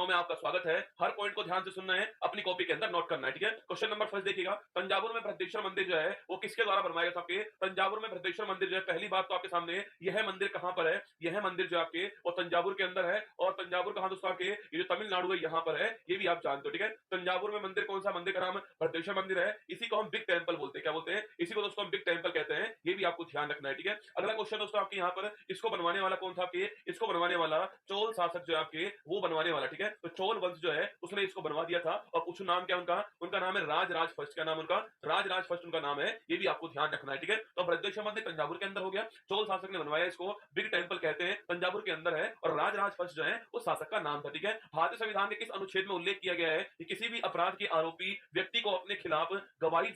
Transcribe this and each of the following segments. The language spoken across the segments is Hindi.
में आपका स्वागत है। हर पॉइंट को ध्यान से सुनना है, अपनी कॉपी के अंदर नोट करना है, ठीक है। क्वेश्चन नंबर फर्स्ट देखिएगा, तंजावुर में बृहदेश्वर मंदिर जो है वो किसके द्वारा बनवाया गया था? आपके तंजावुर में बृहदेश्वर मंदिर जो है, पहली बात तो आपके सामने यह मंदिर कहां पर है? यह मंदिर जो आपके वो तंजावुर के अंदर है। और तंजावुर कहां दोस्तों? आपके ये जो तमिलनाडु है यहां पर है, ये भी आप जानते हो, ठीक है। तंजावुर में मंदिर कौन सा? मंदिर का नाम बृहदेश्वर मंदिर है। इसी को हम बिग टेंपल बोलते हैं। क्या बोलते हैं? इसी को दोस्तों हम बिग टेंपल कहते हैं। ये भी आपको ध्यान रखना है, ठीक है। अगला क्वेश्चन दोस्तों आपके यहाँ पर, इसको बनवाने वाला कौन था? आपके इसको बनवाने वाला चोल शासक जो है आपके, वो बनवाने वाला, ठीक है। तो चोल वंश जो है उसने इसको बनवा दिया था। और पूछो नाम क्या उनका? उनका नाम है राज फर्स्ट। क्या नाम उनका? राज फर्स्ट उनका नाम है। ये भी आपको ध्यान रखना है, ठीक है। तो बृहदेश्वर मंदिर तंजावुर के अंदर हो गया, चोल शासक ने बनवाया, इसको बिग टेंपल कहते हैं, तंजावुर के अंदर है। और राज फर्स्ट जो है उस शासक का नाम था, ठीक है। भारतीय संविधान के किस अनुच्छेद में उल्लेख किया गया है कि किसी भी अपराध के आरोपी व्यक्ति को अपने खिलाफ गवाही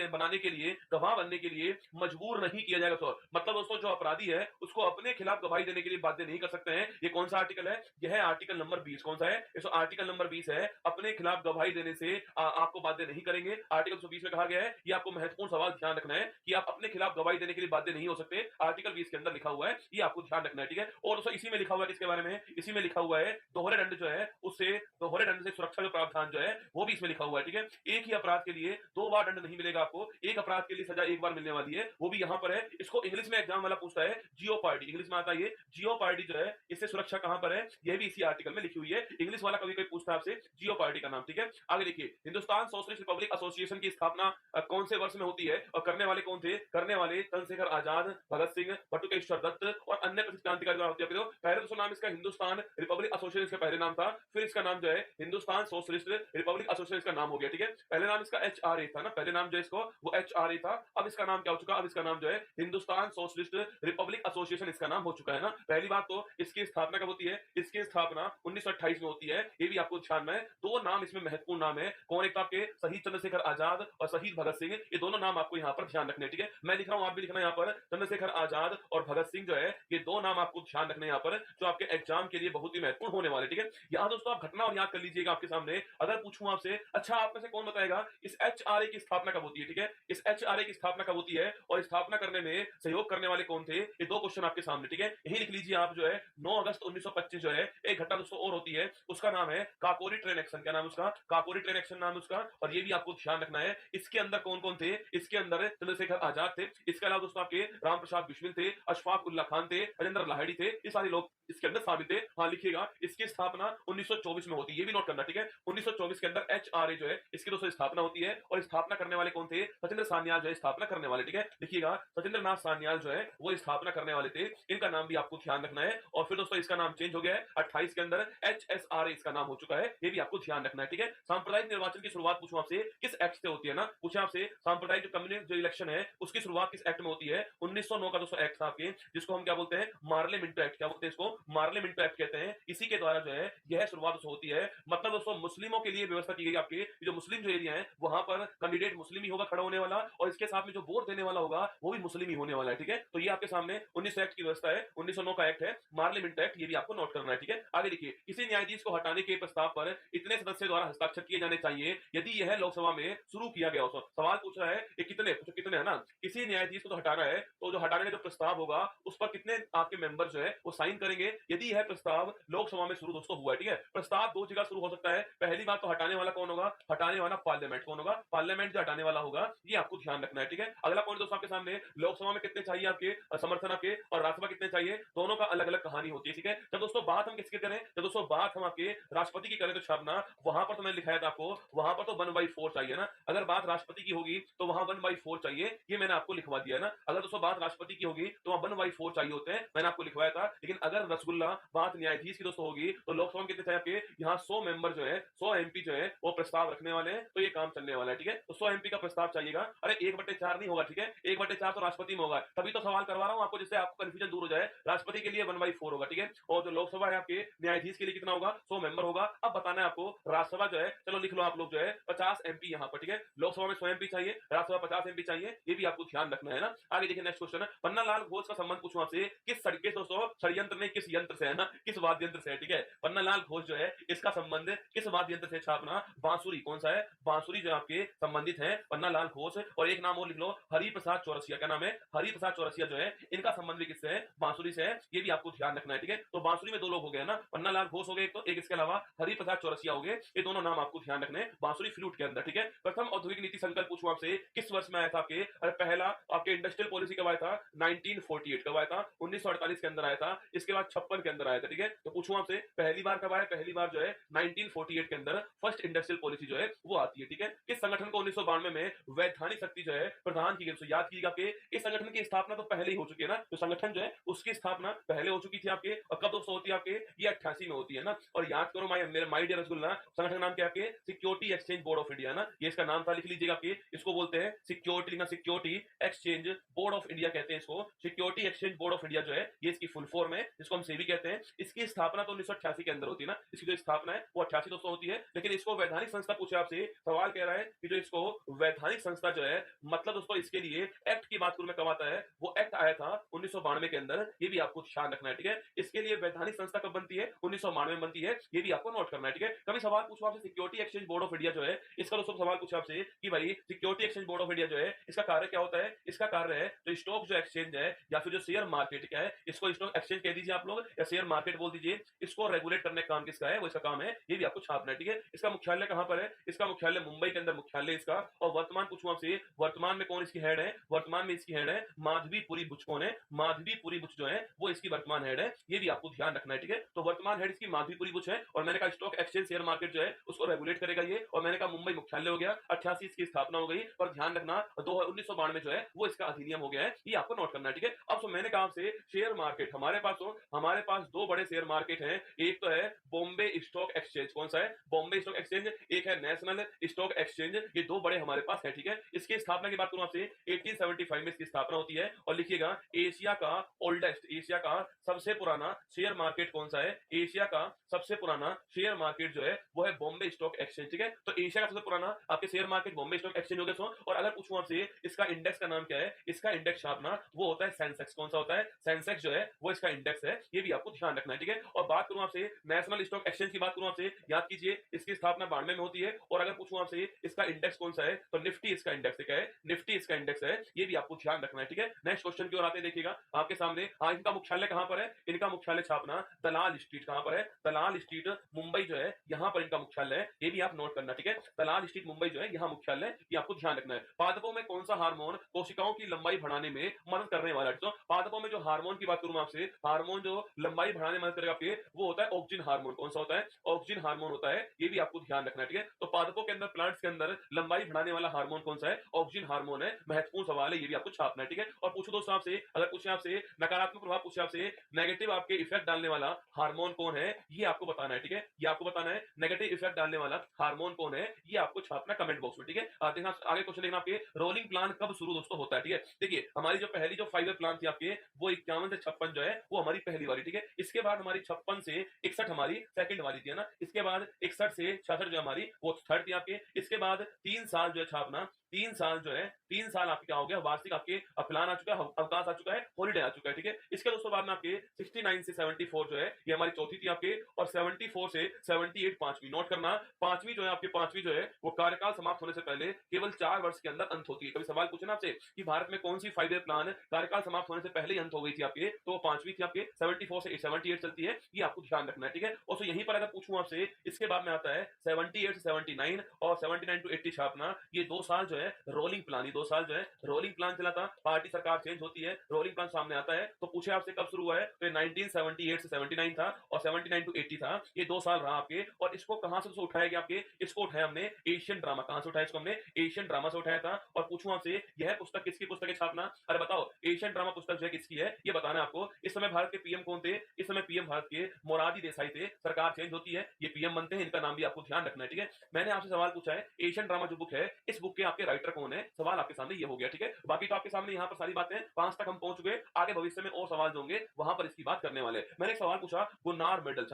बनाने के लिए, गवाह बनने के लिए मजबूर नहीं किया जाएगा? तो मतलब दोस्तों जो अपराधी है उसको अपने खिलाफ गवाही देने के लिए बाध्य नहीं कर सकते हैं। ये कौन सा आर्टिकल है? यह है आर्टिकल नंबर 20। कौन सा है? इसको आर्टिकल नंबर 20 है। अपने खिलाफ गवाही देने से आपको बाध्य नहीं करेंगे। आर्टिकल 120 में कहा गया है। ये आपको महत्वपूर्ण सवाल ध्यान रखना है कि आप अपने खिलाफ गवाही देने के लिए बाध्य नहीं हो सकते। आर्टिकल 20 के अंदर लिखा हुआ है, ये आपको ध्यान रखना है, ठीक है। और दोस्तों इसी में लिखा हुआ है, किसके बारे में? इसी में लिखा हुआ है दोहरे दंड जो है उससे, दोहरे दंड से सुरक्षा जो प्रावधान जो है वो भी इसमें लिखा हुआ है, ठीक है। एक ही अपराध के लिए दो बार दंड नहीं मिलेगा आपको, एक अपराध के लिए सजा एक बार मिलने वाली है, वो भी यहां पर है। इसको इंग्लिश में एग्जाम वाला पूछता है, जियोपार्डी, इंग्लिश में आता है ये जियोपार्डी जो है, इससे सुरक्षा कहां पर है? ये भी इसी आर्टिकल में लिखी हुई है। इंग्लिश वाला कभी कोई पूछता है आपसे जियोपार्डी का नाम, ठीक है। आगे देखिए, हिंदुस्तान सोशलिस्ट रिपब्लिक एसोसिएशन की स्थापना कौन से वर्ष में होती है? और करने वाले कौन थे? करने वाले चंद्रशेखर आजाद, भगत सिंह, बटुकेश्वर दत्त और अन्य प्रसिद्ध क्रांतिकारी होते हैं। पहले दोस्तों नाम इसका हिंदुस्तान रिपब्लिक एसोसिएशन इसका पहले नाम था, फिर इसका नाम जो है हिंदुस्तान सोशलिस्ट रिपब्लिक एसोसिएशन का नाम हो गया, ठीक है। पहले नाम इसका एचआरए था ना, पहले नाम जो इसको वो एचआरए था। अब इसका नाम क्या हो चुका? अब इसका नाम जो है हिंदुस्तान सोशलिस्ट रिपब्लिक एसोसिएशन इसका नाम हो चुका है ना। पहली बात तो इसकी स्थापना कब होती है? इसकी स्थापना 1928 में होती है। ये भी आपको ध्यान में, दो नाम इसमें महत्वपूर्ण नाम है। कौन? एक तो आपके शहीद चंद्रशेखर आजाद और शहीद भगत सिंह, ये दोनों नाम आपको यहाँ पर ध्यान रखने, ठीक है। मैं लिख रहा हूं, आप भी लिखना यहाँ पर, चंद्रशेखर आजाद और भगत सिंह जो है, ये दो नाम आपको ध्यान रखने यहाँ पर, जो आपके एग्जाम के लिए बहुत ही महत्वपूर्ण होने वाले, ठीक है। यहाँ दोस्तों आप घटना और याद कर लीजिएगा आपके सामने। अगर पूछूं आपसे, अच्छा आप में से कौन बताएगा इस एचआरए की स्थापना कब होती है? ठीक है, इस एचआरए की स्थापना कब होती है और स्थापना करने में सहयोग करने वाले कौन थे? ये दो क्वेश्चन आपके सामने, ठीक है। यही लिख लीजिए आप, जो है 9 अगस्त 1925 जो है एक घटना दोस्तों और होती है, उसका नाम है काकोरी ट्रेन एक्शन। क्या नाम उसका? काकोरी ट्रेन एक्शन नाम उसका। और ये भी आपको ध्यान रखना है, इसके अंदर कौन कौन थे? इसके अंदर चंद्रशेखर आजाद थे, इसके अलावा दोस्तों आपके राम प्रसाद बिस्मिल थे, अशफाक उल्ला खान थे, राजेंद्र लाहिड़ी थे, ये सारे लोग इसके अंदर शामिल थे। हाँ लिखिएगा, इसकी स्थापना 1924 में होती है, ये भी नोट करना, ठीक है। 1924 के अंदर एचआरए जो है इसकी दोस्तों स्थापना होती है। और स्थापना करने वाले कौन थे? सचिंद्र सान्याल जो है स्थापना करने वाले, ठीक है। लिखिएगा, सचिंद्र नाथ सान्याल जो है वो स्थापना करने वाले थे। इनका नाम भी आपको ध्यान रखना है। और फिर दोस्तों इसका नाम चेंज हो गया है 28 के अंदर, एचएसआरए इसका नाम हो चुका है, ये भी आपको ध्यान रखना है, ठीक है। सांप्रदायिक निर्वाचन की शुरुआत पूछूं आपसे किस एक्ट से होती है ना, पूछे आपसे सांप्रदायिक जो कम्युनिस्ट जो इलेक्शन है उसकी शुरुआत किस एक्ट में होती है? 1909 का दोस्तों एक्ट था आपके, जिसको हम क्या बोलते हैं? मार्लेमेंटो एक्ट। क्या बोलते हैं इसको? मार्लेमेंटो एक्ट कहते हैं। इसी के द्वारा जो है यह शुरुआत होती है। मतलब दोस्तों मुस्लिमों के लिए व्यवस्था की गई आपके, जो मुस्लिम जो एरिया है वहां पर कैंडिडेट मुस्लिम ही होगा खड़ा होने वाला, और इसके साथ में जो वोट देने वाला होगा वो भी मुस्लिम ही होने वाला है, ठीक है। तो ये आपके सामने 1900 एक्ट की व्यवस्था है, 1909 का एक्ट है मार्लिमेंट एक्ट, ये भी आपको नोट करना है, ठीक है। आगे देखिए, किसी न्यायाधीश को हटाने के प्रस्ताव पर इतने सदस्य द्वारा हस्ताक्षर किए जाने चाहिए यदि यह लोकसभा में शुरू किया गया हो। सवाल पूछ रहा है ये कितने, पूछो कितने है ना। किसी न्यायाधीश को तो हटाना है, तो जो हटाने का जो प्रस्ताव होगा उस पर कितने आपके मेंबर जो है वो साइन करेंगे यदि यह प्रस्ताव लोकसभा में शुरू दोस्तों हुआ है, ठीक है। प्रस्ताव दो जगह शुरू हो सकता है। पहली बात तो हटाने वाला कौन होगा? हटाने वाला पार्लियामेंट कौन होगा? पार्लियामेंट जो हटाने वाला होगा, ये आपको ध्यान रखना है, ठीक है। अगला पॉइंट दोस्तों आपके सामने, लोकसभा में कितने चाहिए आपके समर्थन आपके, और राज्यसभा कितने चाहिए, दोनों का अलग अलग कहानी होती है, ठीक है। जब दोस्तों बात हम किसकी करें, जब दोस्तों बात हम आपके राष्ट्रपति की करें तो छापना वहां पर तो मैंने लिखाया था आपको, वहां पर तो 1/4 चाहिए ना। अगर बात राष्ट्रपति की होगी तो वहां 1/4 चाहिए, ये मैंने आपको लिखवा दिया ना। अगर दोस्तों बात राष्ट्रपति की होगी तो वहां 1/4 चाहिए होते हैं, मैंने आपको लिखवाया था। लेकिन अगर रसगुल्ला बात न्यायाधीश की दोस्तों होगी तो लोकसभा में कितने चाहिए आपके? यहाँ 100 मेंबर जो है, 100 एमपी जो है वो प्रस्ताव रखने वाले हैं, तो ये काम चलने वाला है, ठीक है। तो 100 एमपी का प्रस्ताव चाहिएगा। अरे 1/4 नहीं होगा, ठीक है, 1/4 तो राष्ट्रपति में होगा, तभी तो सवाल करवा रहा हूं आपको, जिससे आपको कंफ्यूजन दूर हो जाए। राष्ट्रपति के लिए 1/4 होगा, ठीक है। और जो लोकसभा है आपके न्यायाधीश के लिए कितना होगा? 100 मेंबर होगा। अब बताना है आपको राज्यसभा जो है, चलो लिख लो आप लोग जो है 50 एमपी यहाँ पर, ठीक है। लोकसभा में 100 एमपी चाहिए, राज्यसभा 50 एमपी चाहिए, ये भी आपको ध्यान रखना है ना। आगे देखिए नेक्स्ट क्वेश्चन है, पन्नालाल घोष का संबंध पूछूं आपसे किस तरीके से दोस्तों, षड्यंत्र नहीं किस यंत्र से है ना, किस वाद्य यंत्र से है, ठीक है। पन्नालाल घोष जो है इसका संबंध किस वाद्य यंत्र से छापना, बांसुरी, कौन सा है, बांसुरी जो आपके संबंधित है पन्नालाल घोष। और एक नाम और लिख लो, हरिप्रसाद चौरसिया, क्या नाम है, हरिप्रसाद चौरसिया जो है इनका संबंध भी किससे है, बांसुरी से है, ये भी आपको ध्यान रखना है, ठीक है। तो बांसुरी में दो लोग हो गए ना, पन्नालाल घोष हो गए एक, तो एक इसके अलावा हरिप्रसाद चौरसिया हो गए, ये दोनों नाम आपको ध्यान रखने हैं बांसुरी फ्लूट के अंदर, ठीक है। प्रथम औद्योगिक नीति संकल्प पूछूं आपसे किस वर्ष में आया था आपके, पहला आपके इंडस्ट्रियल पॉलिसी कब आया था, 1948 कब आया था, 1948 के अंदर आया था, इसके बाद 56 के अंदर आया था, ठीक है। तो पूछूं आपसे पहली बार कब आया, पहली बार जो है 1948 के अंदर फर्स्ट इंडस्ट्रियल पॉलिसी जो है वो आती है, ठीक है। किस संगठन को 1992 में वैधानिक शक्ति जो है प्रदान की गई, तो याद कीजिएगा कि इस संगठन की स्थापना तो पहले ही हो चुकी है ना, तो संगठन जो है उसकी स्थापना पहले हो चुकी थी आपके, और कब दोस्तों होती है आपके, ये 88 में होती है ना। और याद करो माय डियर रसगुल्ला, संगठन का नाम क्या है आपके, security exchange board of India ना, ये इसका नाम था, लिख लीजिएगा आपके, इसको बोलते हैं सिक्योरिटी, लिखना security exchange board of India कहते हैं इसको, security exchange board of India जो है ये इसकी फुल फॉर्म है, जिसको हम सेबी कहते हैं। इसकी स्थापना तो 1988 के अंदर होती है ना, इसकी जो स्थापना है वो 88 दोस्तों होती है, लेकिन इसको वैधानिक संस्था पूछे आपसे, सवाल कह रहा है कि जो इसको वैधानिक संस्था जो है, मतलब दोस्तों इसके लिए एक्ट की बात करूं मैं कब आता है, वो एक्ट आया था 1992 के अंदर, ये भी आपको ध्यान रखना है, ठीक है। इसके लिए वैधानिक संस्था कब बनती है, 1992 में बनती है, ये भी आपको नोट करना है, ठीक है। कभी सवाल पूछो आपसे security exchange board of India जो है इसका दोस्तों सवाल पूछा आपसे कि भाई security exchange board of India जो है इसका कार्य क्या होता है, इसका कार्य है तो स्टॉक जो एक्सचेंज है या फिर जो शेयर मार्केट क्या है, इसको स्टॉक एक्सचेंज कह दीजिए आप लोग या शेयर मार्केट बोल दीजिए, इसको रेगुलेट करने का काम किसका है, वो इसका काम है, ये भी आपको छापना है, ठीक है। इसका मुख्यालय कहां पर है, इसका मुख्यालय मुंबई के अंदर मुख्यालय इसका। और वर्तमान पूछूं आपसे, वर्तमान में कौन इसकी हेड है, वर्तमान में इसकी हेड है माधवीपुरी बुच, कौन है, माधवीपुरी बुच जो है वो इसकी वर्तमान हेड है, ये भी आपको ध्यान रखना है, ठीक है। तो वर्तमान हेड इसकी माधवीपुरी बुच है, और मैंने कहा स्टॉक एक्सचेंज शेयर मार्केट जो है उसको रेगुलेट करेगा ये, और मैंने कहा मुंबई मुख्यालय हो गया, 88 इसकी स्थापना हो गई, पर ध्यान रखना 1992 जो है वो इसका अधिनियम हो गया है, ये आपको नोट करना है, ठीक है। अब तो मैंने कहा आपसे शेयर मार्केट, हमारे पास दो बड़े शेयर मार्केट हैं, एक तो है बॉम्बे स्टॉक एक्सचेंज, कौन सा है, बॉम्बे स्टॉक एक्सचेंज, एक है नेशनल स्टॉक एक्सचेंज, ये दो बड़े हमारे पास है, ठीक है। इसकी स्थापना की बात करूं आपसे 1875 में इसकी स्थापना होती है, और लिखिएगा एशिया का ओल्डेस्ट, एशिया का सबसे पुराना शेयर मार्केट कौन सा है, एशिया का सबसे पुराना शेयर मार्केट जो है वो है बॉम्बे स्टॉक एक्सचेंज, ठीक है। तो एशिया का सबसे पुराना आपके share market Bombay stock exchange हो गया। और अगर पूछूं आपसे इसका इंडेक्स का नाम क्या है, इसका इंडेक्स छापना वो होता है सेंसेक्स, कौन सा होता है, सेंसेक्स जो है वो इसका इंडेक्स है, ये भी आपको ध्यान रखना है, ठीक है। और बात करूं आपसे नेशनल स्टॉक एक्सचेंज की बात करूं आपसे, याद कीजिए इसकी स्थापना 92 में होती है, और अगर पूछूं आपसे इसका इंडेक्स कौन सा है, तो निफ्टी इसका इंडेक्स क्या है, निफ्टी इसका इंडेक्स है, ये भी आपको ध्यान रखना है, ठीक है। नेक्स्ट क्वेश्चन की ओर आते देखिएगा आपके सामने, हाँ इनका मुख्यालय कहां पर है, इनका मुख्यालय छापना दलाल स्ट्रीट, कहां पर है, दलाल स्ट्रीट मुंबई जो है यहां पर इनका मुख्यालय है, ये भी आप नोट करना, ठीक है। दलाल स्ट्रीट मुंबई जो है यहां मुख्यालय, ये आपको ध्यान रखना है। पादपों में कौन सा हार्मोन कोशिकाओं की लंबाई बढ़ाने में मदद करने वाला है, तो पादपों में जो हार्मोन की बात करूं आपसे, हार्मोन जो लंबाई बढ़ाने में मदद करेगा आपके, वो होता है ऑक्सीजन हार्मोन, कौन सा होता है, ऑक्सीजन हार्मोन होता है, ये भी आपको ध्यान रखना है, ठीक है। तो पादपों के अंदर, प्लांट्स के अंदर लंबाई बढ़ाने वाला हार्मोन कौन सा है, ऑक्सीजन हार्मोन है, महत्वपूर्ण सवाल है, ये भी आपको छापना है, ठीक है। और पूछो दोस्तों आपसे, अगर पूछे आपसे नकारात्मक प्रभाव पूछे आपसे, नेगेटिव आपके इफेक्ट डालने वाला हार्मोन कौन है, ये आपको बताना है, ठीक है, ये आपको बताना है, नेगेटिव इफेक्ट डालने वाला हार्मोन कौन है, ये आपको छापना कमेंट बॉक्स में, ठीक है। देखना आगे क्वेश्चन देखना आपके, रोलिंग प्लान कब शुरू दोस्तों होता है, ठीक है। देखिए हमारी जो पहली जो 5 ईयर प्लान थी आपके, वो 51 से 56 जो है वो हमारी पहली वाली, ठीक है। इसके बाद हमारी 56 से 61 हमारी सेकंड वाली थी, है ना। इसके बाद 61 से 66 जो हमारी वो थर्ड थी आपके। इसके बाद 3 साल जो है छापना, 3 साल जो है, 3 साल आपके क्या हो गया, वार्षिक आपके प्लान आ चुका है, अवकाश आ चुका है, हॉलीडे आ चुका है, ठीक है। इसके दोस्तों बाद में आपके 69 से 74 जो है ये हमारी चौथी थी आपके, और 74 से 78 पांचवी, नोट करना, पांचवी जो है आपकी, पांचवी जो है वो कार्यकाल समाप्त होने से पहले केवल 4 वर्ष के अंदर अंत होती है। कभी सवाल पूछे ना आपसे कि भारत में कौन सी 5 ईयर प्लान कार्यकाल समाप्त होने से पहले ही अंत हो गई थी आपके, तो वो पांचवी थी आपके, 74 से 78 चलती है, ये आपको ध्यान रखना है, ठीक है। और यहीं पर अगर पूछूं आपसे, इसके बाद में आता है 78 से 79 और 79 टू 80 छापना, ये 2 साल जो है रोलिंग प्लान, ये 2 साल जो है रोलिंग प्लान चला था, पार्टी सरकार चेंज होती है, रोलिंग प्लान सामने आता है, तो पूछे आपसे कब शुरू हुआ है, तो 1978 से 79 था, और 79 टू 80 था, ये 2 साल रहा आपके। और इसको कहां से उठाया गया आपके, इसको उठाया हमने एशियन ड्रामा, कहां से उठाया इसको हमने, एशियन ड्रामा से उठाया था। और पूछूं आपसे यह पुस्तक किसकी पुस्तक है छापना, अरे बताओ एशियन ड्रामा पुस्तक जो है किसकी है, ये बताना है आपको। इस समय भारत के पीएम कौन थे, इस समय पीएम भारत के मोरारजी देसाई थे, सरकार चेंज होती है, ये पीएम बनते हैं, इनका नाम भी आपको ध्यान रखना है, ठीक है। मैंने आपसे सवाल पूछा है, एशियन ड्रामा जो बुक है, इस बुक के आपके राइटर कौन है, सवाल आपके सामने ये हो गया, ठीक है। बाकी तो आपके सामने यहाँ पर सारी बातें 5 तक हम पहुंच गए, आगे भविष्य में और सवाल जो होंगे वहां पर इसकी बात करने वाले। मैंने एक सवाल पूछा गुरनार मेडल,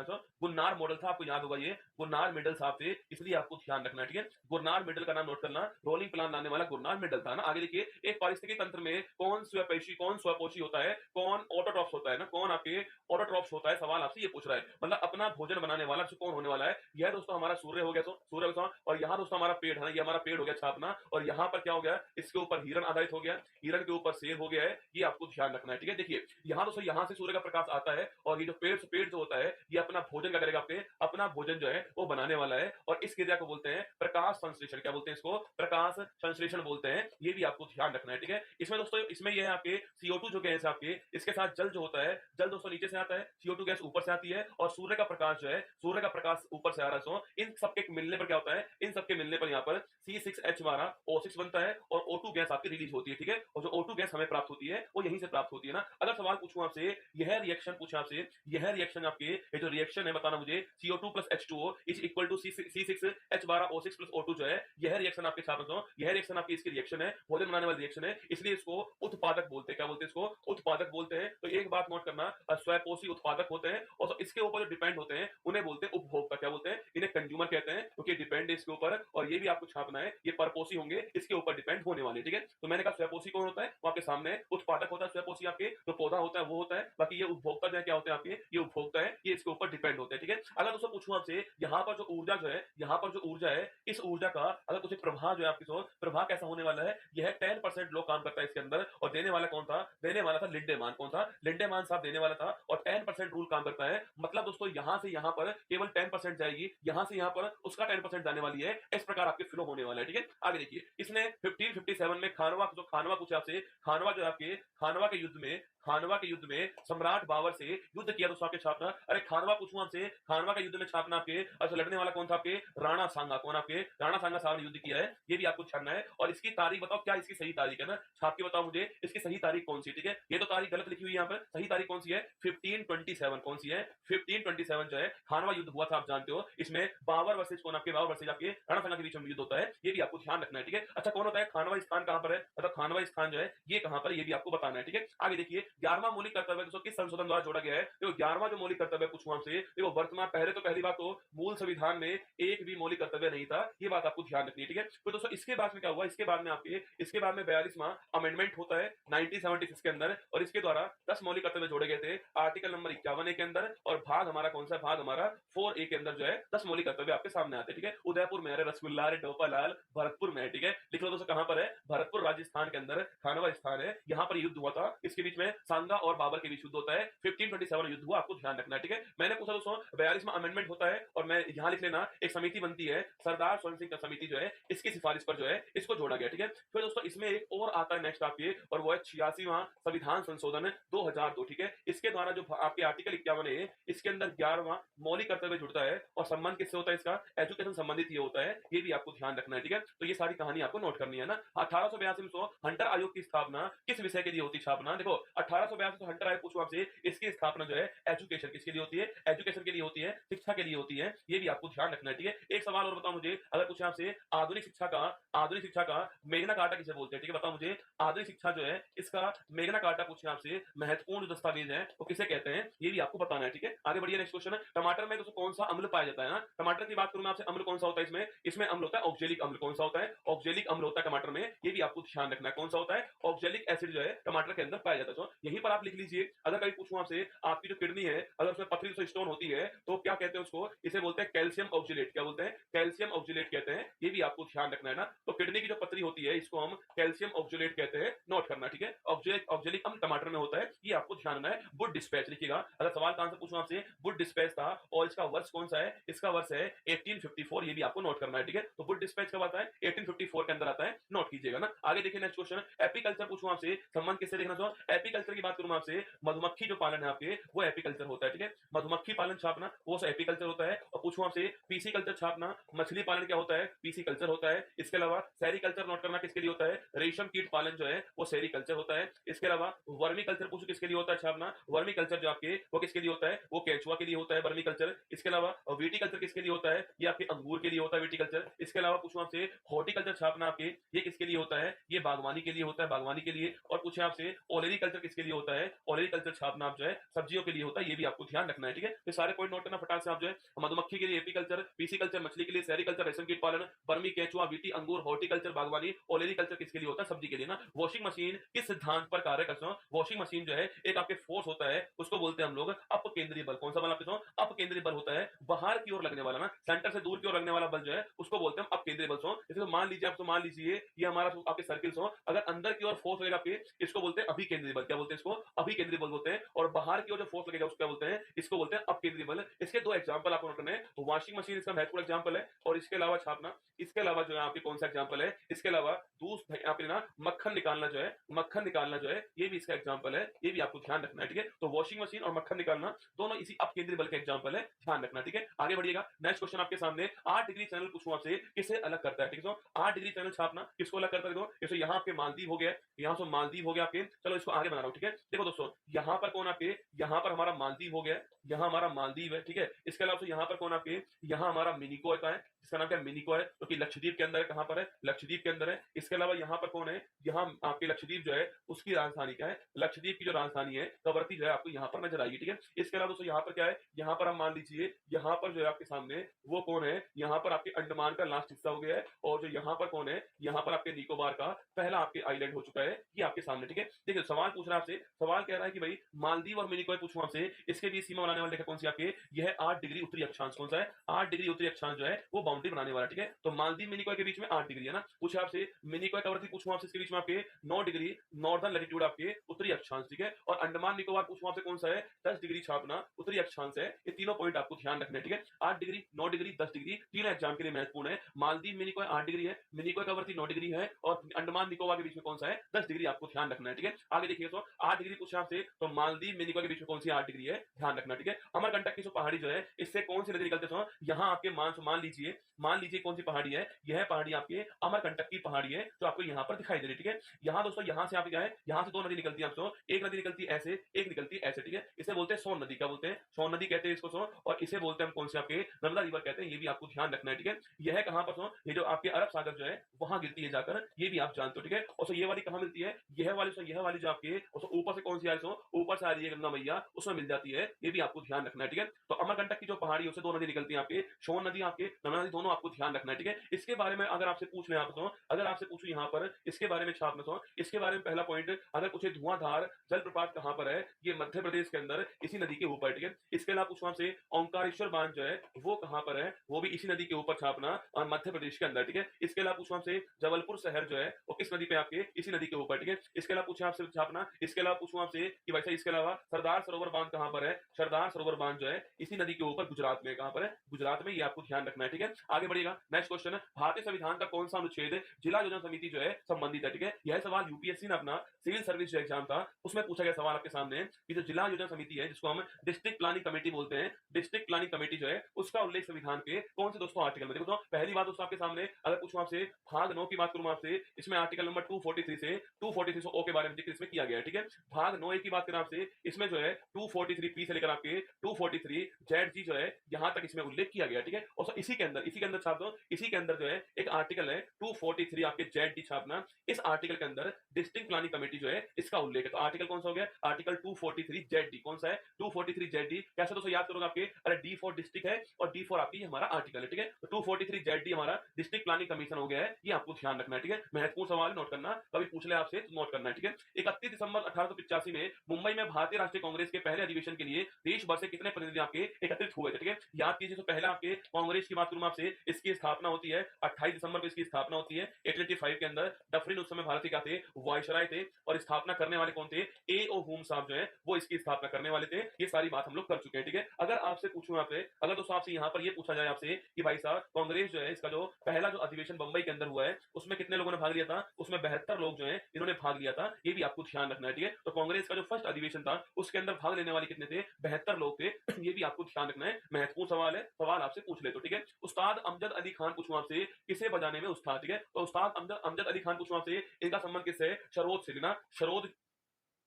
गुरनार मॉडल था, आपको याद होगा ये गुरनार मेडल साहब थे, इसलिए आपको ध्यान रखना है, ठीक है। गुरनार मेडल का नाम नोट करना, रोलिंग प्लान लाने वाला गुरनार मेडल था ना। आगे देखिए, एक पारिस्थितिकी तंत्र में कौन स्वपेशी कौन स्वपोषी होता है, कौन ऑटोट्रॉप्स होता है ना, कौन आपके ऑटोट्रॉप्स होता है, सवाल आपसे ये पूछ रहा है। मतलब अपना भोजन बनाने वाला कौन होने वाला है। यह दोस्तों हमारा सूर्य हो गया, सूर्य हो गया, और यहाँ दोस्तों हमारा पेड़ है ना, ये हमारा पेड़ हो गया छापना, और यहाँ पर क्या हो गया, इसके ऊपर हिरण आधारित हो गया, हिरण के ऊपर शेर हो गया है, ये आपको ध्यान रखना है, ठीक है। देखिए यहाँ दोस्तों यहाँ से सूर्य का प्रकाश आता है, और ये जो पेड़ जो होता है ये अपना भोजन क्या करेगा, आपके अपना भोजन जो है वो बनाने वाला है, और इस क्रिया को बोलते हैं प्रकाश संश्लेषण। क्या बोलते हैं इसको, प्रकाश संश्लेषण बोलते हैं, ये भी आपको ध्यान रखना है, ठीक है। इसमें दोस्तों इसमें ये है आपके CO2 जो गैस है आपके, इसके साथ जल जो होता है, जल दोस्तों नीचे से आता है, CO2 गैस ऊपर से आती है, और सूर्य का प्रकाश जो है, सूर्य का प्रकाश ऊपर से आ रहा है। इन सबके मिलने पर क्या होता है, इन सबके मिलने पर यहाँ पर C6H12O6 बनता है, और O2 गैस आपकी रिलीज होती है, ठीक है। और जो O2 गैस हमें प्राप्त होती है वो यहीं से प्राप्त होती है ना। अगर सवाल पूछूं आपसे, यह रिएक्शन पूछे आपसे, यह रिएक्शन आपके ये जो रिएक्शन है बताना मुझे, CO2 plus H2O is equal to C6H12O6 plus O2 जो है, यह रिएक्शन आपके छात्रों, यह रिएक्शन आपकी इसकी रिएक्शन है, भोजन बनाने वाली रिएक्शन है, इसलिए इसको उत्पादक बोलते हैं। क्या बोलते हैं इसको, उत्पादक बोलते हैं। तो एक बात नोट करना, स्वयपोषी उत्पादक होते हैं, और तो इसके ऊपर जो डिपेंड होते हैं उन्हें बोलते हैं उपभोक्ता। क्या बोलते हैं, इन्हें कंज्यूमर कहते हैं, क्योंकि डिपेंड है इसके ऊपर, और ये भी आपको छापना है, ये परपोषी होंगे, इसके ऊपर डिपेंड होने वाले, ठीक है। तो मैंने कहा स्वयपोषी कौन होता है, वो आपके सामने उत्पादक होता है, स्वयपोषी आपके जो पौधा होता है वो होता है, बाकी ये उपभोक्ता जो है क्या होते हैं आपके, ये उपभोक्ता है, ये इसके ऊपर डिपेंड होते हैं, ठीक है। अगर दोस्तों पूछूं आपसे, यहाँ पर जो ऊर्जा जो है, यहाँ पर जो ऊर्जा है, इस ऊर्जा का अगर कुछ प्रभाव जो है आपके साथ, प्रभाव कैसा होने वाला है, यह 10% लोग काम करता है इसके अंदर, और देने वाला कौन था, देने वाला था लिंडेमान। कौन था, लिंडेमान साहब देने वाला था, और 10% रूल काम करता है। मतलब दोस्तों यहाँ से यहाँ पर केवल 10% जाएगी, यहाँ से यहाँ पर उसका 10% जाने वाली है, इस प्रकार आपके फ्लो होने वाला है, ठीक है। आगे देखिए, इसने 1557 में खानवा, जो खानवा पूछा आपसे, खानवा जो आपके खानवा के युद्ध में, खानवा के युद्ध में सम्राट बाबर से युद्ध किया दोस्तों आपके छापना। अरे खानवा पूछूं आपसे, खानवा के युद्ध में छापना आपके, अच्छा लड़ने वाला कौन था आपके, राणा सांगा। कौन आपके, राणा सांगा साहब ने युद्ध किया है, ये भी आपको छानना है। और इसकी तारीख बताओ, क्या इसकी सही तारीख है ना, छाप के बताओ मुझे इसकी सही तारीख कौन सी, ठीक है। ये तो तारीख गलत लिखी हुई है यहाँ पर, सही तारीख कौन सी है, 1527। कौन सी है, 1527 जो है खानवा युद्ध हुआ था, आप जानते हो। इसमें बाबर वर्सेज कौन, आपके बाबर वर्सेज आपके राणा सांगा के बीच में युद्ध होता है, ये भी आपको ध्यान रखना है, ठीक है। अच्छा कौन होता है, खानवा स्थान कहां पर है, मतलब खानवा स्थान जो है ये कहां पर, ये भी आपको बताना है, ठीक है। आगे देखिए, 11वां मौलिक कर्तव्य दोस्तों किस संशोधन द्वारा जोड़ा गया है। देखो 11वां जो मौलिक कर्तव्य पूछूं आपसे, देखो वर्तमान पहली बात तो मूल संविधान में एक भी मौलिक कर्तव्य नहीं था, ये बात आपको ध्यान रखनी है, ठीक है। तो दोस्तों इसके बाद में क्या हुआ, इसके बाद में आपके, इसके बाद में 42वां अमेंडमेंट होता है 1976 के अंदर, और इसके द्वारा 10 मौलिक कर्तव्य जोड़े गए थे आर्टिकल नंबर 51A के अंदर, और भाग हमारा कौन सा, भाग हमारा 4A के अंदर जो है 10 मौलिक कर्तव्य आपके सामने आते हैं, ठीक है। उदयपुर में है, रसगुल्ला रे टोपालाल भरतपुर में है, ठीक है। लिख लो दोस्तों कहां पर है, भरतपुर राजस्थान के अंदर खानवा स्थान है, यहाँ पर युद्ध हुआ था, इसके बीच में सांगा और बाबर के बीच युद्ध होता है, 1527 युद्ध हुआ, आपको ध्यान रखना है, ठीक है। मैंने पूछा दोस्तों 42वां अमेंडमेंट होता है, और मैं यहां लिख लेना, एक समिति बनती है सरदार स्वर्ण सिंह समिति जो है, इसकी सिफारिश पर जो है इसको जोड़ा गया, ठीक है। फिर दोस्तों इसमें एक और आता है नेक्स्ट आपके, और वो है 86वां संविधान संशोधन 2002, ठीक है। इसके द्वारा जो आपके आर्टिकल 51 है, इसके अंदर 11वां मौलिक कर्तव्य जुड़ता है, और संबंध किससे होता है, इसका एजुकेशन संबंधित ये होता है, ये भी आपको ध्यान रखना है, ठीक है। तो ये सारी कहानी आपको नोट करनी है ना। 1882 में हंटर आयोग की स्थापना किस विषय के लिए होती है, छापना देखो 1882 हंटर आयोग पूछो आपसे, इसकी स्थापना जो है एजुकेशन किसके लिए होती है, एजुकेशन के लिए होती है, शिक्षा के लिए होती है, ये भी आपको ध्यान रखना है, ठीक है। एक सवाल और बताओ मुझे, अगर पूछे आपसे आधुनिक शिक्षा का मेग्ना कार्टा किसे बोलते हैं, ठीक है। बताओ मुझे आधुनिक शिक्षा जो है इसका मेग्ना कार्टा पूछे आपसे, महत्वपूर्ण दस्तावेज है वो किसे कहते हैं, ये भी आपको बताना है, ठीक है। आगे बढ़िए, नेक्स्ट क्वेश्चन है, टमाटर में दोस्तों कौन सा अम्ल पाया जाता है ना, टमाटर की बात करूं मैं आपसे, अम्ल कौन सा होता है इसमें, इसमें अम्ल होता है ऑक्जेलिक अम्ल। कौन सा होता है, ऑक्जेलिक अम्ल होता है टमाटर में, ये भी आपको ध्यान रखना है, कौन सा होता है, ऑक्जेलिक एसिड जो है टमाटर के अंदर पाया जाता है। यहीं पर आप लिख लीजिए, अगर कभी पूछूं आपसे, आपकी जो किडनी है अगर उसमें पथरी से स्टोन होती है तो क्या कहते हैं उसको, इसे बोलते हैं कैल्शियम ऑक्जिलेट। क्या बोलते हैं, कैल्शियम ऑक्जिलेट कहते हैं, ये भी आपको ध्यान रखना है ना। तो किडनी की जो पथरी होती है इसको हम कैल्शियम ऑक्जिलेट कहते हैं, नोट करना, ठीक है। ऑक्जेलिक अम्ल टमाटर में होता है, ये आपको ध्यान रखना है। वुड डिस्पैच लिखिएगा, अगर सवाल का आंसर पूछूं आपसे, वुड डिस्पैच था, और इसका वर्ष कौन सा है, इसका वर्ष है 1854, ये भी आपको नोट करना है, ठीक है। तो वुड डिस्पैच कब आता है, 1854 के अंदर आता है, नोट कीजिएगा ना। आगे देखिए नेक्स्ट क्वेश्चन, एपीकल्चर पूछूं आपसे, संबंध किससे देखना चाहो, एपीकल्चर की बात करूं आपसे, मधुमक्खी जो पालन है आपके वो एपीकल्चर होता है, ठीक है। मधुमक्खी पालन छापना वो एपीकल्चर होता है। और पूछूं आपसे पीसी कल्चर छापना, मछली पालन क्या होता है, पीसी कल्चर होता है। इसके अलावा सेरीकल्चर नोट करना किसके लिए होता है, रेशम कीट पालन जो है वो सेरीकल्चर होता है। इसके अलावा वर्मी कल्चर पूछो किसके लिए होता है छापना, वर्मी कल्चर जो आपके वो किसके लिए होता है, वो केंचुआ के लिए होता है वर्मी कल्चर। इसके अलावा वीटी कल्चर किसके लिए होता है, ये आपके अंगूर के लिए होता है वीटी कल्चर। इसके अलावा पूछूं आपसे हॉर्टिकल्चर छापना आपके, ये किसके लिए होता है, ये बागवानी के लिए होता है, बागवानी के लिए। और पूछे आपसे ओलेरीकल्चर किसके लिए होता है, ओलेरीकल्चर छापना आप जो है सब्जियों के लिए होता है, ये भी आपको ध्यान रखना है, ठीक है। तो सारे पॉइंट नोट करना फटाक से आप जो है, मधुमक्खी के लिए एपीकल्चर, पीसीकल्चर मछली के लिए, सेरिकल्चर रेशम कीट पालन, बर्मी, केंचुआ, वीटी, अंगूर, हॉर्टिकल्चर बागवानी, ओलेरीकल्चर किसके लिए होता है, सब्जी के लिए ना। वॉशिंग मशीन किस सिद्धांत पर कार्य करते हैं, वॉशिंग मशीन जो है एक आपके फोर्स होता है, उसको बोलते हैं हम लोग अप केंद्रीय बल। कौन सा बल आपके सो, अप केंद्रीय बल होता है, बाहर की ओर लगने वाला ना, सेंटर से दूर की ओर लगने वाला बल जो है उसको बोलते हैं अप केंद्रीय बल। सो जैसे तो मान लीजिए, आप तो मान लीजिए ये हमारा आपके सर्किल सो, अगर अंदर की ओर फोर्स लगेगा आपके, इसको बोलते हैं अभी केंद्रीय बल। क्या बोलते हैं इसको, अभी केंद्रीय बल बोलते हैं। और बाहर की ओर जो फोर्स लगेगा उसको क्या बोलते हैं, इसको बोलते हैं अप केंद्रीय बल। इसके दो एग्जांपल आपको नोट करने हैं। तो वॉशिंग मशीन इसका महत्वपूर्ण एग्जांपल है। और इसके अलावा छापना, इसके अलावा जो है आपके कौन सा एग्जांपल है, इसके अलावा दूध आपके ना मक्खन निकालना जो है, मक्खन निकालना जो है ये भी इसका एग्जांपल है, ये भी आपको ध्यान रखना है, ठीक है। तो वॉशिंग मशीन और मक्खन निकालना दोनों इसी अप केंद्रीय बल के एग्जांपल है, ध्यान रखना, ठीक है। आगे बढ़िएगा, नेक्स्ट क्वेश्चन आपके सामने, 8 डिग्री चैनल पूछूं आपसे, किसे अलग करता है, ठीक है। 8 डिग्री चैनल छापना किसको अलग करता है, देखो जैसे यहाँ आपके मालदीव हो गया, यहाँ से मालदीव हो गया आपके, चलो इसको आगे बना रहा हूँ, ठीक है। देखो दोस्तों, यहाँ पर कौन आपके, यहाँ पर हमारा मालदीव हो गया, यहाँ हमारा मालदीव है, ठीक है। इसके अलावा यहाँ पर कौन आपके, यहाँ हमारा मिनिको है, जिसका नाम क्या मिनिको है, जो कि लक्षद्वीप के अंदर है। कहां पर है, लक्षद्वीप के अंदर है। इसके अलावा यहाँ पर कौन है, यहाँ आपके लक्षद्वीप जो है उसकी राजधानी क्या है, लक्षद्वीप की जो राजधानी है कवरत्ती जो है आपको यहाँ पर नजर आएगी, ठीक है। इसके अलावा दोस्तों यहाँ पर क्या है, यहाँ पर हम मान लीजिए यहाँ पर जो है आपके सामने वो कौन है, यहाँ पर आपके अंडमान का लास्ट हिस्सा हो गया है। और जो यहाँ पर कौन है, यहाँ पर आपके निकोबार का पहला आपके आइलैंड हो चुका है, ये आपके सामने, ठीक है। देखिए सवाल पूछ रहा है आपसे, सवाल कह रहा है कि भाई मालदीव और मिनिकॉय पूछूं आपसे, इसके बीच सीमा बनाने वाली रेखा कौन सी आपके, यह 8 डिग्री उत्तरी अक्षांश कौन सा है, 8 डिग्री उत्तरी अक्षांश जो है वो बाउंड्री बनाने वाला, ठीक है। तो मालदीव मिनिकॉय के बीच में 8 डिग्री है ना। पूछे आपसे मिनिकॉय कवरत्ती पूछूं आपसे, इसके बीच में आपके 9 डिग्री नॉर्दर्न लैटिट्यूड आपके उत्तरी अक्षांश, ठीक है। और अंडमान निकोबार पूछूं आपसे कौन सा है, 10 डिग्री छापना उत्तरी अक्षांश है। ये तीनों पॉइंट आपको ध्यान रखने, ठीक है। 8 डिग्री, 9 डिग्री, 10 डिग्री, तीनों एग्जाम के लिए महत्वपूर्ण है। मालदीव मिनिकॉय 8 डिग्री है, मिनिकॉय कवरत्ती 9 डिग्री है, और अंडमान निकोबार के बीच में कौन सा है, 10 डिग्री, आपको ध्यान रखना है, ठीक है। आगे देखिए तो 8 डिग्री पूछा आपसे, तो मालदीव मिनिकॉय के बीच में कौन सी 8 डिग्री है, ध्यान रखना, ठीक है। अमरकंटक की जो पहाड़ी जो है, इससे कौन सी नदी निकलते हैं, यहाँ आपके मान लीजिए कौन सी पहाड़ी है, यह पहाड़ी आपके अमरकंटक की पहाड़ी है, जो आपको यहाँ पर दिखाई दे रही है, ठीक है। यहाँ दोस्तों, यहाँ से आप क्या है, यहाँ से दो नदी निकलती है आपको, एक नदी निकलती है ऐसे, एक निकलती है ऐसे, ठीक है। इसे बोलते हैं सोन नदी, क्या बोलते हैं, सोन नदी कहते हैं इसको सोन। और इसे बोलते हैं हम कौन से आपके, नर्मदा रिवर कहते हैं, ये भी आपको ध्यान रखना है, ठीक है। यह कहां पर सोन, ये जो आपके अरब सागर जो है वहां गिरती है जाकर, ये भी आप जानते हो, ठीक है। और ये वाली कहां मिलती है, यह वाली जो आपके ऊपर से कौन सी आ रही है, ऊपर से आ रही है गंगा मैया, उसमें मिल जाती है, ये भी आपको ध्यान रखना है, ठीक है। तो अमरकंटक की जो पहाड़ी है उससे दो नदी निकलती है आपके, सोन नदी आपके, नर्मदा नदी, दोनों आपको ध्यान रखना है, ठीक है। इसके बारे में अगर आपसे पूछ ले, अगर आपसे पूछूं यहाँ पर इसके बारे में छाप में, इसके बारे में पहला पॉइंट अगर पूछे, धुआंधार जलप्रपात कहां पर है, ये मध्य प्रदेश के अंदर इसी नदी के ऊपर, ठीक है। इसके अलावा पूछूं आपसे ओंकारेश्वर बांध जो है वो कहां पर है, वो भी इसी नदी के ऊपर छापना, और मध्य प्रदेश के अंदर, ठीक है। इसके अलावा पूछूं आपसे जबलपुर शहर जो है वो किस नदी पे आपके, इसी नदी के ऊपर, ठीक है। इसके अलावा पूछे आपसे छापना, इसके अलावा पूछूं आपसे कि भाई साहब इसके अलावा सरदार सरोवर बांध कहां पर है, सरदार सरोवर बांध जो है इसी नदी के ऊपर गुजरात में, कहां पर है, गुजरात में, ये आपको ध्यान रखना है, ठीक है। आगे बढ़िएगा, नेक्स्ट क्वेश्चन है, भारतीय संविधान का कौन सा अनुच्छेद जिला योजना समिति जो है संबंधित है, ठीक है। यह सवाल यूपीएससी ने अपना सिविल सर्विस जो एग्जाम था उसमें पूछा गया सवाल आपके सामने, कि जो जिला योजना समिति है, जिसको हम डिस्ट्रिक्ट प्लानिंग कमेटी बोलते हैं, डिस्ट्रिक्ट प्लानिंग कमेटी जो है उसका उल्लेख संविधान के कौन से दोस्तों आर्टिकल में, देखो तो पहली बात दोस्तों आपके सामने अगर पूछूं आपसे भाग 9 की बात करूं आपसे, इसमें आर्टिकल नंबर 243 से 243 ओ के बारे में जिक्र इसमें किया गया है, ठीक है। भाग 9 की बात करें आपसे, इसमें जो है 243 पी से लेकर आपके 243 जेड जी जो है यहां तक इसमें उल्लेख किया गया, ठीक है। और इसी के अंदर छाप दो, इसी के अंदर जो है एक आर्टिकल है 243 आपके जेड डी छापना, इस आर्टिकल के अंदर डिस्ट्रिक्ट प्लानिंग कमेटी जो है इसका उल्लेख है। तो आर्टिकल कौन सा हो गया, आर्टिकल 243 जेड डी, कौन सा है, 243 जेड डी। कैसे दोस्तों याद करोगे आपके, अरे डी फॉर डिस्ट्रिक्ट है और डी फॉर आपकी हमारा आर्टिकल है, ठीक है। तो 243 जेड डी हमारा डिस्ट्रिक्ट प्लानिंग कमीशन हो गया है, ये आपको ध्यान रखना है, ठीक है। महत्वपूर्ण सवाल नोट करना, कभी पूछ ले आपसे तो नोट करना है, ठीक है। 31 दिसंबर 1885 में मुंबई में भारतीय राष्ट्रीय कांग्रेस के पहले अधिवेशन के लिए देश भर से कितने प्रतिनिधि आपके एकत्रित हुए थे, ठीक है। याद कीजिए, तो पहले आपके कांग्रेस की बात करूं आपसे, इसकी स्थापना होती है 28 दिसंबर को, इसकी स्थापना होती है 1885 के अंदर। डफरिन उस समय भारत के क्या थे, वायसराय थे, और स्थापना करने वाले कौन थे, ए ओ होम साहब जो है वो इसकी स्थापना करने वाले थे। ये सारी बात हम लोग कर चुके हैं, ठीक है। अगर आपसे पूछूं आपसे, अगर दोस्तों आपसे यहाँ पर ये पूछा जाए आपसे कि भाई साहब कांग्रेस जो है इसका जो पहला जो अधिवेशन बंबई के अंदर हुआ है उसमें कितने लोगों ने भाग लिया था, उसमें 72 लोग जो है इन्होंने भाग लिया था, ये भी आपको ध्यान रखना है, ठीक है। तो कांग्रेस का जो फर्स्ट अधिवेशन था उसके अंदर भाग लेने वाले कितने थे, 72 लोग थे, ये भी आपको ध्यान रखना है। महत्वपूर्ण सवाल है, सवाल आपसे पूछ ले तो, ठीक है। उस्ताद अमजद अली खान पूछूं आपसे, किसे बजाने में उस्ताद, ठीक है। तो उस्ताद अमजद अली खान पूछूं आपसे, इनका संबंध किससे है, शरोद से, लेना शरोद,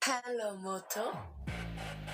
हेलो मोटो,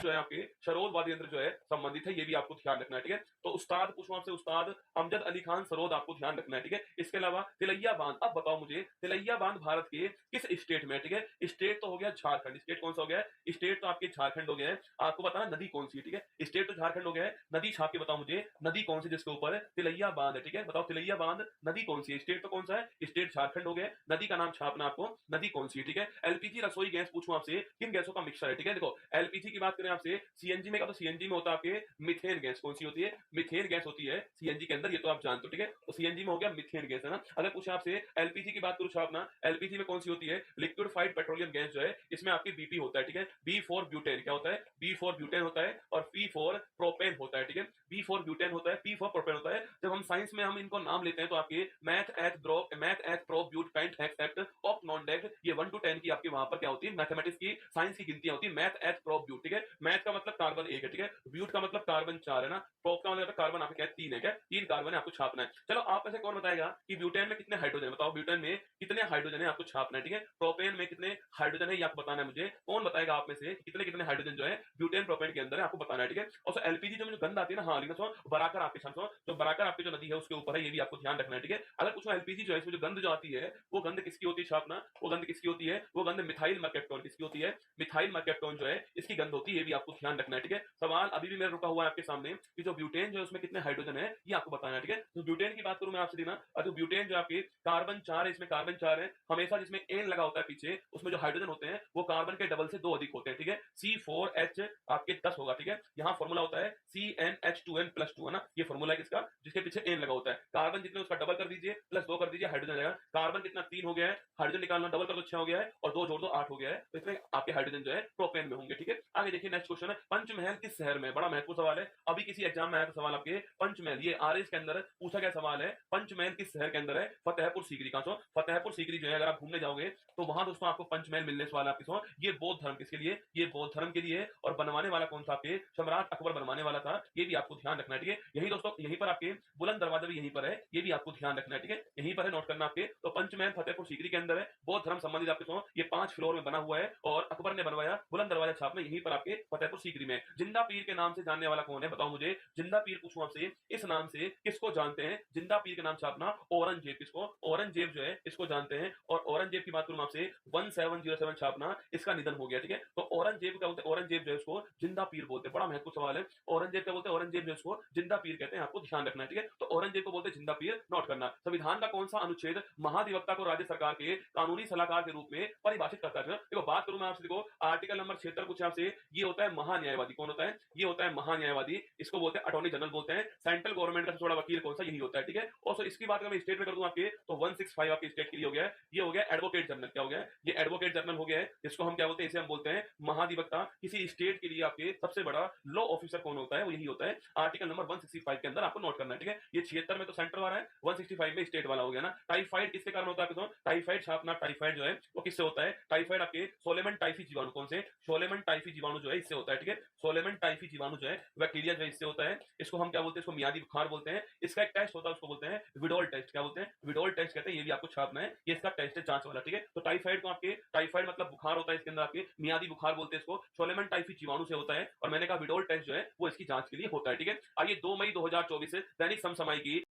जो है आपके शरोद वाद्य यंत्र जो है संबंधित है, ये भी आपको ध्यान रखना है, ठीक है। तो उस्ताद पूछूं आपसे, उस्ताद अमजद अली खान सरोद आपको ध्यान रखना है, ठीक है। इसके अलावा तिलैया बांध, अब बताओ मुझे तिलैया बांध भारत के किस स्टेट में है, ठीक है। स्टेट तो हो गया झारखंड, स्टेट कौन सा हो गया है, स्टेट तो आपके झारखंड हो गया है। आपको बताना नदी कौन सी है, ठीक है। स्टेट तो झारखंड हो गया है, नदी छाप के बताओ मुझे नदी कौन सी जिसके ऊपर तिलैया बांध है, ठीक है। बताओ तिलैया बांध नदी कौन सी है, स्टेट तो कौन सा है, स्टेट झारखंड हो गया, नदी का नाम छापना आपको, नदी कौन सी है, ठीक है। एलपीजी रसोई गैस पूछूं आपसे किन गैसों का मिक्सर है, ठीक है। देखो एलपीजी की बात करें आपसे, सीएनजी में का, तो सीएनजी में होता है आपके मिथेन गैस, कौन सी होती है, मिथेन गैस होती है सीएनजी के अंदर, ये तो आप जानते हो, ठीक है। तो सीएनजी में हो गया मिथेन गैस, है ना। अगर पूछे आपसे एलपीजी की बात करूं छापना, एलपीजी में कौन सी होती है, लिक्विफाइड पेट्रोलियम गैस जो है, इसमें आपकी बीपी होता है, ठीक है। बी फॉर ब्यूटेन क्या होता है, बी फॉर ब्यूटेन होता है, और पी फॉर प्रोपेन होता है, ठीक है। बी फॉर ब्यूटेन होता है, पी फॉर प्रोपेन होता है। जब हम साइंस में हम इनको नाम लेते हैं तो आपके meth eth pro but pent hex oct of non dec, ये 1 to 10 की आपकी वहां पर क्या होती है, मैथमेटिक्स की साइंस की गिनतियां होती है। मैथ एथ प्रो ब्यूट, ठीक है। मैथ का मतलब कार्बन 1 है, ठीक है। ब्यूट का मतलब कार्बन 4 है ना। प्रोप का मतलब कार्बन आपके क्या 3 है, क्या 3 कार्बन है, आपको छापना है। चलो आप ऐसे कौन बताएगा कि ब्यूटेन में कितने हाइड्रोजन, बताओ ब्यूटेन में कितने हाइड्रोजन है, आपको छापना है, ठीक है। प्रोपेन में कितने हाइड्रोजन है, ये आपको बताना है मुझे। कौन बताएगा आप में से कितने कितने हाइड्रोजन जो है ब्यूटेन प्रोपेन के अंदर है, आपको बताना है, ठीक है। और एलपीजी जो मुझे गंध आती है ना, हाँ लिखना सो बराकर आपके छाप, जो बराकर आपकी जो नदी है उसके ऊपर है, ये भी आपको ध्यान रखना है, ठीक है। अगर कुछ एलपीजी जो है इसमें जो गंध जो आती है, वो गंध किसकी होती है छापना, वो गंध किसकी होती है, वो गंध मिथाइल मर्केप्टोन किसकी होती है, मिथाइल मर्केप्टोन जो है इसकी गंध होती है, ये भी आपको ध्यान रखना है, ठीक है। सवाल अभी भी मेरा रुका हुआ है आपके सामने कि जो ब्यूटेन जो है उसमें कितने हाइड्रोजन है, ये आपको बताना है, ठीक है। तो ब्यूटेन की बात करूं मैं आपसे देना, और जो ब्यूटेन जो आपके कार्बन 4 है, इसमें कार्बन 4 है, हमेशा जिसमें एन लगा होता है पीछे, उसमें जो हाइड्रोजन होते हैं वो कार्बन के डबल से 2 अधिक होते हैं, ठीक है। C4H आपके 10 होगा, ठीक है। यहाँ फॉर्मूला होता है CnH2n+2, है ना, ये फॉर्मूला है किसका, जिसके पीछे एन लगा होता है। कार्बन जितने उसका डबल कर दीजिए, प्लस 2 कर दीजिए, हाइड्रोजन आएगा। कार्बन कितना 3 हो गया है, हाइड्रोजन निकालना डबल कर दो 6 हो गया है, और 2 जोड़ दो 8 हो गया है। तो इसमें आपके हाइड्रोजन जो है प्रोपेन में होंगे, ठीक है। आगे देखिए नेक्स्ट क्वेश्चन है, पंचमहल किस शहर में, बड़ा महत्वपूर्ण सवाल है, अभी किसी एग्जाम में आया था सवाल आपके, पंचमहल, ये आरएस के अंदर पूछा गया सवाल है, पंचमहल किस शहर के अंदर है, फतेहपुर सीकरी का। सो फतेहपुर सीकरी जो है अगर आप घूमने जाओगे तो वहां दोस्तों आपको पंचमहल मिलने वाला आपके सो, ये बौद्ध धर्म किसके लिए, ये बौद्ध धर्म के लिए, और बनवाने वाला कौन सा, आपके सम्राट अकबर बनवाने वाला था, ये भी आपको ध्यान रखना है, ठीक है। यही दोस्तों यहीं पर आपके बुलंद दरवाजा भी यहीं पर है, ये भी आपको ध्यान रखना है, ठीक है। यहीं पर है, नोट करना आपके। तो पंचमहल फतेहपुर सीकरी के अंदर है, बौद्ध धर्म संबंधित आपके सो ये 5 फ्लोर में बना हुआ है, और अकबर ने बनवाया बुलंद दरवाजा छाप में, यहीं पर आपके फतेहपुर सीकरी में। जिंदा पीर के नाम से जानने वाला कौन है, बताओ मुझे। जिंदा पीर पूछूं आपसे, इस नाम से किसको जानते हैं, जिंदा पीर के नाम छापना, औरंगजेब, किसको, औरंगजेब जो है इसको जानते हैं। और औरंगजेब की बात करूं आपसे 1707 छापना, इसका निधन हो गया, ठीक है। तो औरंगजेब क्या बोलते हैं, औरंगजेब जो है उसको जिंदा पीर बोलते हैं, बड़ा महत्वपूर्ण सवाल है। औरंगजेब क्या बोलते हैं, औरंगजेब जो इसको जिंदा पीर कहते हैं, आपको ध्यान रखना है, ठीक है। तो औरंगजेब को बोलते हैं जिंदा पीर, नोट करना। संविधान का कौन सा अनुच्छेद महाधिवक्ता को राज्य सरकार के कानूनी सलाहकार के रूप में परिभाषित करता है। देखो बात करूं मैं आपसे, देखो आर्टिकल नंबर 76 पूछे आपसे, ये होता है महान्यायवादी, कौन होता है, ये होता है महान्यायवादी, इसको बोलते हैं अटॉर्नी जनरल बोलते हैं। सेंट्रल गवर्नमेंट का थोड़ा वकील कौन सा, यही होता है, ठीक है। और सर इसकी बात अगर मैं स्टेट में कर दूं आपके, तो 165 आपके स्टेट के लिए हो गया है, ये हो गया एडवोकेट जनरल, क्या हो गया है, ये एडवोकेट जनरल हो गया है, जिसको हम क्या बोलते हैं, इसे हम बोलते हैं महाधिवक्ता। किसी स्टेट के लिए आपके सबसे बड़ा लॉ ऑफिसर कौन होता है, वो यही होता है। आर्टिकल नंबर 165 के अंदर आपको नोट करना है, ठीक है। ये 76 में तो सेंटर वाला है, 165 में स्टेट वाला हो गया ना। टाइफाइड किसके कारण होता है, तो टाइफाइड छापना, टाइफाइड जो है वो किससे होता है, टाइफाइड आपके सोलेमन टाइफी जीवाणु, कौन से, सोलेमन टाइफी जीवाणु जो है इससे होता है, ठीक है। सोलेमन टाइफी जीवाणु जो है बैक्टीरिया जो है इससे होता है। इसको हम क्या बोलते हैं, इसको मियादी बुखार बोलते हैं। इसका एक टेस्ट होता है, उसको बोलते हैं विडोल टेस्ट, क्या बोलते हैं, विडोल टेस्ट कहते हैं, ये भी आपको छापना है, ये इसका टेस्ट है जांच वाला, ठीक है। तो टाइफाइड को आपके, टाइफाइड मतलब बुखार होता है, इसके अंदर आपके मियादी बुखार बोलते हैं इसको, सोलेमन टाइफी जीवाणु से होता है। और मैंने कहा विडोल टेस्ट जो है वो इसकी जांच के लिए होता है, ठीक है। आइए 2 मई 2024 दैनिक समसामयिकी